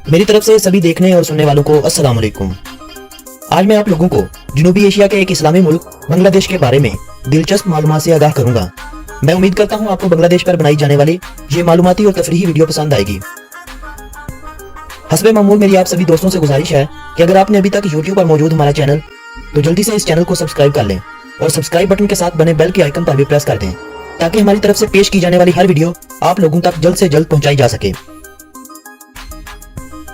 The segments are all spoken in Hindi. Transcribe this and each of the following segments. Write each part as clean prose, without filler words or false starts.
मेरी तरफ से सभी देखने और सुनने वालों को अस्सलाम वालेकुम। आज मैं आप लोगों को जनूबी एशिया के एक इस्लामी मुल्क बांग्लादेश के बारे में दिलचस्प मालूमात से आगाह करूंगा। मैं उम्मीद करता हूं आपको बांग्लादेश पर बनाई जाने वाली ये मालूमाती और तफरीही वीडियो पसंद आएगी। हस्बे मामूल मेरी आप सभी दोस्तों से गुजारिश है कि अगर आपने अभी तक यूट्यूब पर मौजूद हमारा चैनल तो जल्दी से इस चैनल को सब्सक्राइब कर लें और सब्सक्राइब बटन के साथ बने बेल के आइकन पर भी प्रेस कर दें ताकि हमारी तरफ से पेश की जाने वाली हर वीडियो आप लोगों तक जल्द से जल्द पहुंचाई जा सके।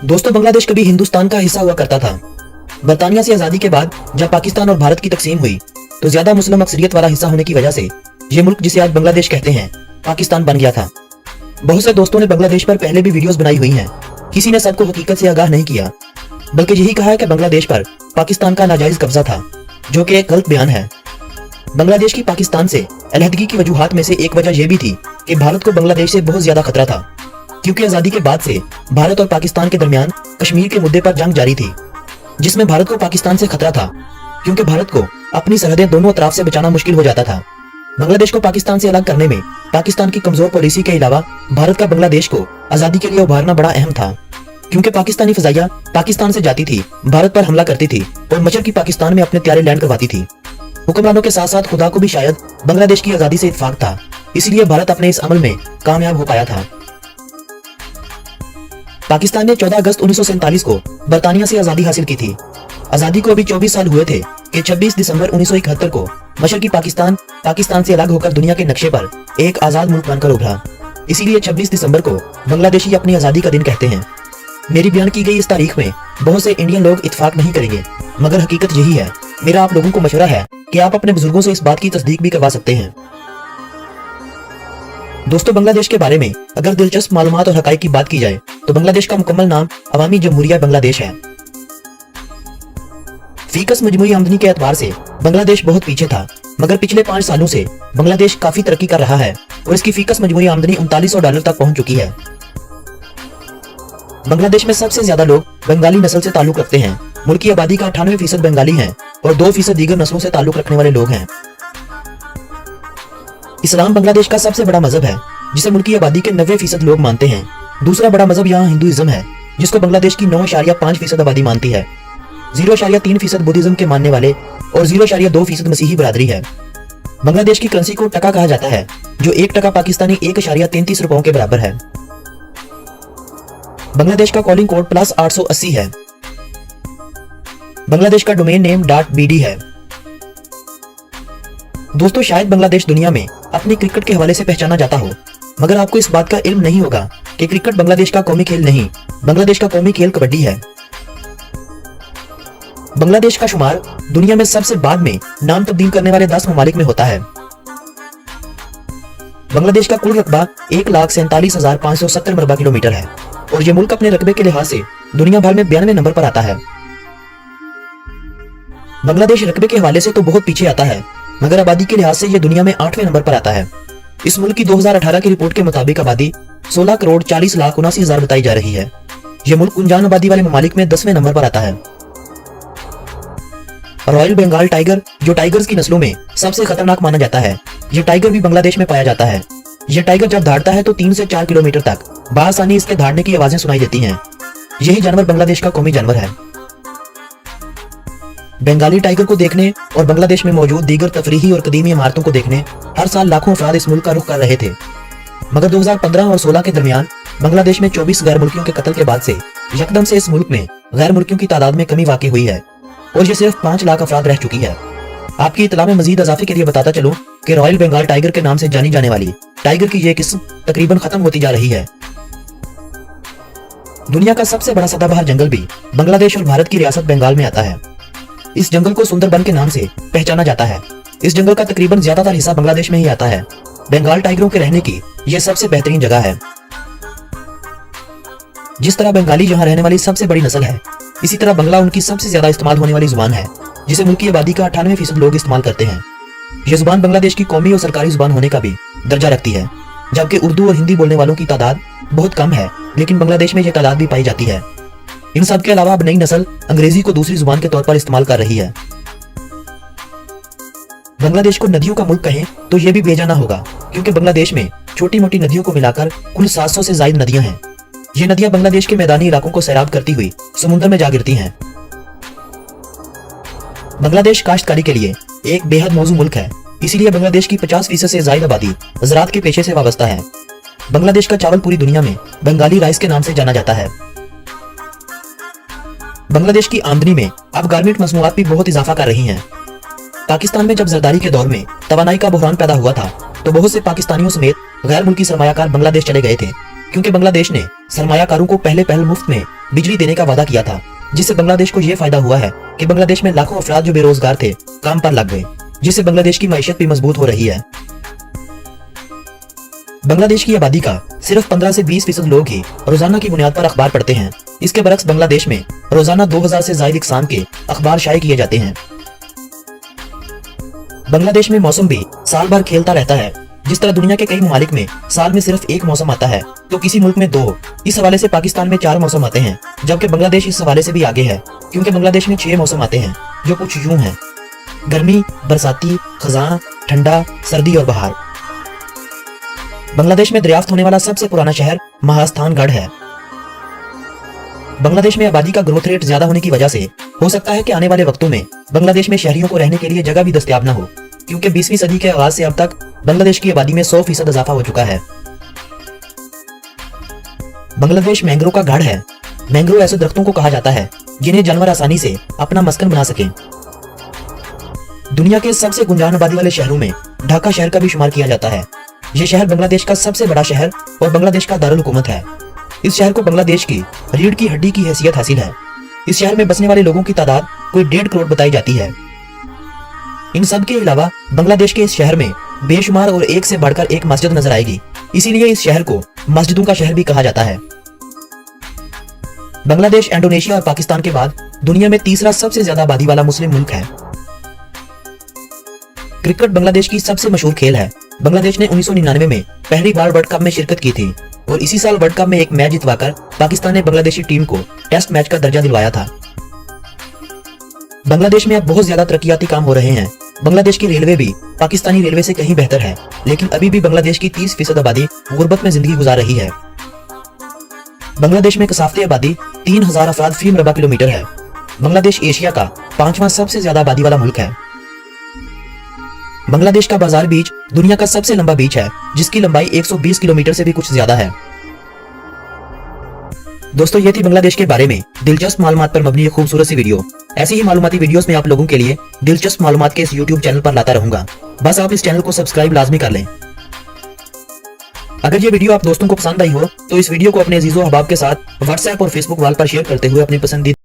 दोस्तों, बांग्लादेश कभी हिंदुस्तान का हिस्सा हुआ करता था। बरतानिया से आजादी के बाद जब पाकिस्तान और भारत की तकसीम हुई तो ज्यादा मुस्लिम अक्सरियत वाला हिस्सा होने की वजह से ये मुल्क जिसे आज बांग्लादेश कहते हैं पाकिस्तान बन गया था। बहुत से दोस्तों ने बांग्लादेश पर पहले भी वीडियोस बनाई हुई हैं। किसी ने सबको हकीकत से आगाह नहीं किया, बल्कि यही कहा है कि बांग्लादेश पर पाकिस्तान का नाजायज कब्जा था, जो कि एक गलत बयान है। बांग्लादेश की पाकिस्तान से अलहदगी की वजूहात में से एक वजह यह भी थी कि भारत को बांग्लादेश से बहुत ज्यादा खतरा था, क्योंकि आजादी के बाद से भारत और पाकिस्तान के दरमियान कश्मीर के मुद्दे पर जंग जारी थी, जिसमें भारत को पाकिस्तान से खतरा था, क्योंकि भारत को अपनी सरहदें दोनों तरफ से बचाना मुश्किल हो जाता था। बांग्लादेश को पाकिस्तान से अलग करने में पाकिस्तान की कमजोर पॉलिसी के अलावा भारत का बांग्लादेश को आजादी के लिए उभारना बड़ा अहम था, क्योंकि पाकिस्तानी फजाइया पाकिस्तान से जाती थी, भारत पर हमला करती थी और मशरकी पाकिस्तान में अपने त्यारे लैंड करवाती थी। हुक्मरानों के साथ साथ खुदा को भी शायद बांग्लादेश की आजादी से इत्तेफाक था, इसलिए भारत अपने इस अमल में कामयाब हो पाया था। पाकिस्तान ने 14 अगस्त 1947 को बरतानिया से आजादी हासिल की थी। आजादी को अभी 24 साल हुए थे कि 26 दिसंबर 1971 को मशरकी पाकिस्तान पाकिस्तान से अलग होकर दुनिया के नक्शे पर एक आजाद मुल्क बनकर उभरा। इसीलिए 26 दिसंबर को बांग्लादेशी अपनी आजादी का दिन कहते हैं। मेरी बयान की गई इस तारीख में बहुत से इंडियन लोग इत्तेफाक नहीं करेंगे, मगर हकीकत यही है। मेरा आप लोगों को मशवरा है कि आप अपने बुजुर्गों से इस बात की तस्दीक भी करवा सकते हैं। दोस्तों, बांग्लादेश के बारे में अगर दिलचस्प मालूमात और हकाइक की बात की जाए तो बांग्लादेश का मुकम्मल नाम अवामी जमहूरिया बांग्लादेश है। फीकस मजमूई आमदनी के एतबार से बांग्लादेश बहुत पीछे था, मगर पिछले 5 सालों से बांग्लादेश काफी तरक्की कर रहा है और इसकी फीकस मजमूई आमदनी $3900 तक पहुंच चुकी है। बांग्लादेश में सबसे ज्यादा लोग बंगाली नस्ल से ताल्लुक रखते हैं। मुल्क की आबादी का 98% बंगाली हैं और 2% दीगर नस्लों से ताल्लुक रखने वाले लोग हैं। इस्लाम बांग्लादेश का सबसे बड़ा मजहब है, जिसे मुल्क की आबादी के 90% लोग मानते हैं। दूसरा बड़ा मजहब यहाँ हिंदुइज्म है, जिसको बांग्लादेश की 9.5% आबादी मानती है। 0.3% बुद्धिज्म के मानने वाले और 0.2% मसीही बरादरी है। बांग्लादेश की करेंसी को टका कहा जाता है, जो 1 टका पाकिस्तानी 1.33 रुपयों के बराबर है। बांग्लादेश का कॉलिंग कोड +880 है। बांग्लादेश का डोमेन नेम .bd है। दोस्तों, शायद बांग्लादेश दुनिया में अपनी क्रिकेट के हवाले से पहचाना जाता हो, मगर आपको इस बात का इल्म नहीं होगा कि क्रिकेट बांग्लादेश का कौमी खेल नहीं, बांग्लादेश का कौमी खेल कबड्डी है। बांग्लादेश का शुमार दुनिया में सबसे बाद में नाम तब्दील करने वाले 10 ममालिक में होता है। बांग्लादेश का कुल रकबा 1,47,570 मरबा किलोमीटर है और ये मुल्क अपने रकबे के लिहाज से दुनिया भर में 92वें नंबर पर आता है। बांग्लादेश रकबे के हवाले से तो बहुत पीछे आता है, मगर आबादी के लिहाज से यह दुनिया में 8वें नंबर पर आता है। इस मुल्क की 2018 की रिपोर्ट के मुताबिक आबादी 16,40,79,000 बताई जा रही है। यह मुल्क गुंजान आबादी वाले ममालिक में 10वें नंबर पर आता है। रॉयल बंगाल टाइगर, जो टाइगर्स की नस्लों में सबसे खतरनाक माना जाता है, यह टाइगर भी बांग्लादेश में पाया जाता है। यह टाइगर जब दौड़ता है तो 3 से 4 किलोमीटर तक बासानी इसके दौड़ने की आवाजें सुनाई देती हैं। यही जानवर बांग्लादेश का कौमी जानवर है। बंगाली टाइगर को देखने और बांग्लादेश में मौजूद दीगर तफरीही और कदीमी इमारतों को देखने हर साल लाखों अफराद इस मुल्क का रुख कर रहे थे, मगर 2015 और 16 के दरमियान बांग्लादेश में 24 गैर मुल्कियों के कत्ल के बाद से यकदम से इस मुल्क में गैर मुल्कियों की तादाद में कमी वाक़ई हुई है और ये सिर्फ 5 लाख अफराद रह चुकी है। आपकी इत्तला में मजीद इजाफे के लिए बताता चलूं कि रॉयल बंगाल टाइगर के नाम से जानी जाने वाली टाइगर की यह किस्म तकरीबन खत्म होती जा रही है। दुनिया का सबसे बड़ा सदाबहार जंगल भी बांग्लादेश और भारत की रियासत बंगाल में आता है। इस जंगल को सुंदरबन के नाम से पहचाना जाता है। इस जंगल का तकरीबन ज्यादातर हिस्सा बांग्लादेश में ही आता है। बंगाल टाइगरों के रहने की यह सबसे बेहतरीन जगह है। जिस तरह बंगाली जहां रहने वाली सबसे बड़ी नस्ल है, इसी तरह बंगला उनकी सबसे ज्यादा इस्तेमाल होने वाली जुबान है, जिसे मुल्क की आबादी का 98% लोग इस्तेमाल करते हैं। यह जुबान बांग्लादेश की कौमी और सरकारी जुबान होने का भी दर्जा रखती है, जबकि उर्दू और हिंदी बोलने वालों की तादाद बहुत कम है, लेकिन बांग्लादेश में यह तादाद भी पाई जाती है। इन सब के अलावा अब नई नस्ल अंग्रेजी को दूसरी जुबान के तौर पर इस्तेमाल कर रही है। बांग्लादेश को नदियों का मुल्क कहें तो यह भी बेजाना होगा, क्योंकि बांग्लादेश में छोटी मोटी नदियों को मिलाकर कुल 700 से ज्यादा नदियां हैं। ये नदियां बांग्लादेश के मैदानी इलाकों को सैराब करती हुई समुद्र में जा गिरती हैं। बांग्लादेश काश्तकारी के लिए एक बेहद मौजूद मुल्क है, इसीलिए बांग्लादेश की 50% से ज्यादा आबादी ज़राअत के पेशे से वाबस्ता है। बांग्लादेश का चावल पूरी दुनिया में बंगाली राइस के नाम से जाना जाता है। बांग्लादेश की आमदनी में अब गारमेंट मसनूआत भी बहुत इजाफा कर रही हैं। पाकिस्तान में जब जरदारी के दौर में तवानाई का बहरान पैदा हुआ था तो बहुत से पाकिस्तानियों समेत गैर मुल्की सरमायाकार बांग्लादेश चले गए थे, क्योंकि बांग्लादेश ने सरमायाकारों को पहल मुफ्त में बिजली देने का वादा किया था, जिससे बांग्लादेश को यह फायदा हुआ है कि बांग्लादेश में लाखों अफराद जो बेरोजगार थे काम पर लग गए, जिससे बांग्लादेश की मईशत भी मजबूत हो रही है। बांग्लादेश की आबादी का सिर्फ 15 से 20% लोग ही रोजाना की बुनियाद पर अखबार पढ़ते हैं। इसके बरक्स बांग्लादेश में रोजाना 2000 से ज्यादा इकसाम के अखबार शाये किए जाते हैं। बांग्लादेश में मौसम भी साल भर खेलता रहता है। जिस तरह दुनिया के कई ममालिक में साल में सिर्फ एक मौसम आता है तो किसी मुल्क में 2, इस हवाले से पाकिस्तान में 4 मौसम आते हैं, जबकि बांग्लादेश इस हवाले से भी आगे है, क्योंकि बांग्लादेश में 6 मौसम आते हैं, जो कुछ यूं हैं: गर्मी, बरसाती, खज़ां, ठंडा, सर्दी और बहार। बांग्लादेश में दरियाफ्त होने वाला सबसे पुराना शहर महास्थानगढ़ है। बांग्लादेश में आबादी का ग्रोथ रेट ज्यादा होने की वजह से हो सकता है कि आने वाले वक्तों में बांग्लादेश में शहरियों को रहने के लिए जगह भी दस्तयाब न हो, क्योंकि 20वीं सदी के आगाज से अब तक बांग्लादेश की आबादी में 100% इजाफा हो चुका है। बांग्लादेश मैंग्रोव का गढ़ है। मैंग्रोव ऐसे दरख्तों को कहा जाता है जिन्हें जानवर आसानी से अपना मस्कन बना सकें। दुनिया के सबसे गुंजान आबादी वाले शहरों में ढाका शहर का भी शुमार किया जाता है। यह शहर बांग्लादेश का सबसे बड़ा शहर और बांग्लादेश का दारुल हुकूमत है। इस शहर को बांग्लादेश की रीढ़ की हड्डी की हैसियत हासिल है। इस शहर में बसने वाले लोगों की तादाद कोई 1.5 करोड़ बताई जाती है। इन सब के अलावा बांग्लादेश के इस शहर में बेशुमार और एक से बढ़कर एक मस्जिद नजर आएगी, इसीलिए इस शहर को मस्जिदों का शहर भी कहा जाता है। बांग्लादेश इंडोनेशिया और पाकिस्तान के बाद दुनिया में तीसरा सबसे ज्यादा आबादी वाला मुस्लिम मुल्क है। क्रिकेट बांग्लादेश की सबसे मशहूर खेल है। बांग्लादेश ने 1999 में पहली बार वर्ल्ड कप में शिरकत की थी और इसी साल वर्ल्ड कप में एक मैच जितवाकर पाकिस्तान ने बांग्लादेशी टीम को टेस्ट मैच का दर्जा दिलवाया था। बांग्लादेश में अब बहुत ज्यादा तरक्याती काम हो रहे हैं। बांग्लादेश की रेलवे भी पाकिस्तानी रेलवे से कहीं बेहतर है, लेकिन अभी भी बांग्लादेश की 30% आबादी गुर्बत में जिंदगी गुजार रही है। बांग्लादेश में कसाफती आबादी 3000 अफराद फी मरबा किलोमीटर है। बांग्लादेश एशिया का 5वां सबसे ज्यादा आबादी वाला मुल्क है। बांग्लादेश का बाजार बीच दुनिया का सबसे लंबा बीच है, जिसकी लंबाई 120 किलोमीटर से भी कुछ ज्यादा है। दोस्तों, ये थी बांग्लादेश के बारे में दिलचस्प मालूमात पर मबनी एक खूबसूरत सी वीडियो। ऐसी ही मालूमाती वीडियोस में आप लोगों के लिए दिलचस्प मालूमात के इस YouTube चैनल पर लाता रहूंगा। बस आप इस चैनल को सब्सक्राइब लाजमी कर लें। अगर ये वीडियो आप दोस्तों को पसंद आई हो तो इस वीडियो को अपने अजीजों अहबाब के साथ व्हाट्सएप और फेसबुक वाल पर शेयर करते हुए अपनी पसंदीदा